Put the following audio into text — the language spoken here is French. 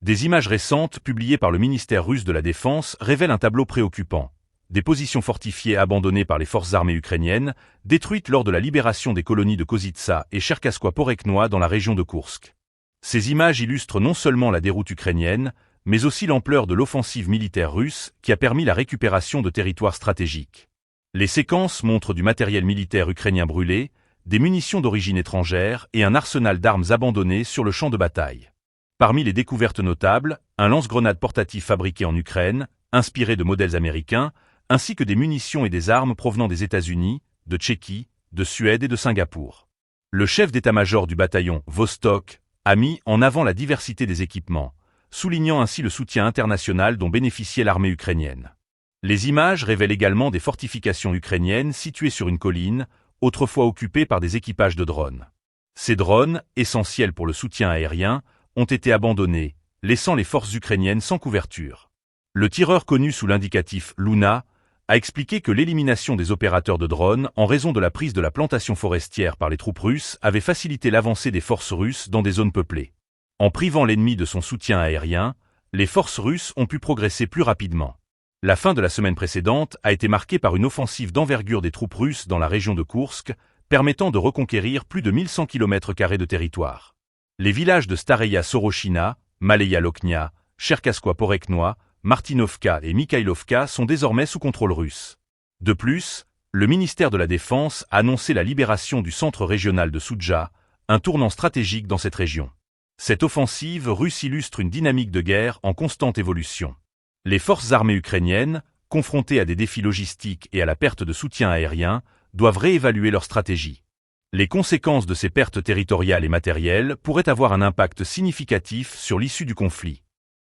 Des images récentes publiées par le ministère russe de la Défense révèlent un tableau préoccupant. Des positions fortifiées abandonnées par les forces armées ukrainiennes, détruites lors de la libération des colonies de Kozitsa et Cherkaskoye-Poreknoye dans la région de Koursk. Ces images illustrent non seulement la déroute ukrainienne, mais aussi l'ampleur de l'offensive militaire russe qui a permis la récupération de territoires stratégiques. Les séquences montrent du matériel militaire ukrainien brûlé, des munitions d'origine étrangère et un arsenal d'armes abandonné sur le champ de bataille. Parmi les découvertes notables, un lance-grenade portatif fabriqué en Ukraine, inspiré de modèles américains, ainsi que des munitions et des armes provenant des États-Unis, de Tchéquie, de Suède et de Singapour. Le chef d'état-major du bataillon Vostok a mis en avant la diversité des équipements, soulignant ainsi le soutien international dont bénéficiait l'armée ukrainienne. Les images révèlent également des fortifications ukrainiennes situées sur une colline, autrefois occupée par des équipages de drones. Ces drones, essentiels pour le soutien aérien, ont été abandonnés, laissant les forces ukrainiennes sans couverture. Le tireur connu sous l'indicatif Luna a expliqué que l'élimination des opérateurs de drones en raison de la prise de la plantation forestière par les troupes russes avait facilité l'avancée des forces russes dans des zones peuplées. En privant l'ennemi de son soutien aérien, les forces russes ont pu progresser plus rapidement. La fin de la semaine précédente a été marquée par une offensive d'envergure des troupes russes dans la région de Koursk, permettant de reconquérir plus de 1100 km² de territoire. Les villages de Stareya Sorochina, Maleya Loknia, Cherkaskoye-Poreknoye, Martinovka et Mikhailovka sont désormais sous contrôle russe. De plus, le ministère de la Défense a annoncé la libération du centre régional de Soudja, un tournant stratégique dans cette région. Cette offensive russe illustre une dynamique de guerre en constante évolution. Les forces armées ukrainiennes, confrontées à des défis logistiques et à la perte de soutien aérien, doivent réévaluer leur stratégie. Les conséquences de ces pertes territoriales et matérielles pourraient avoir un impact significatif sur l'issue du conflit.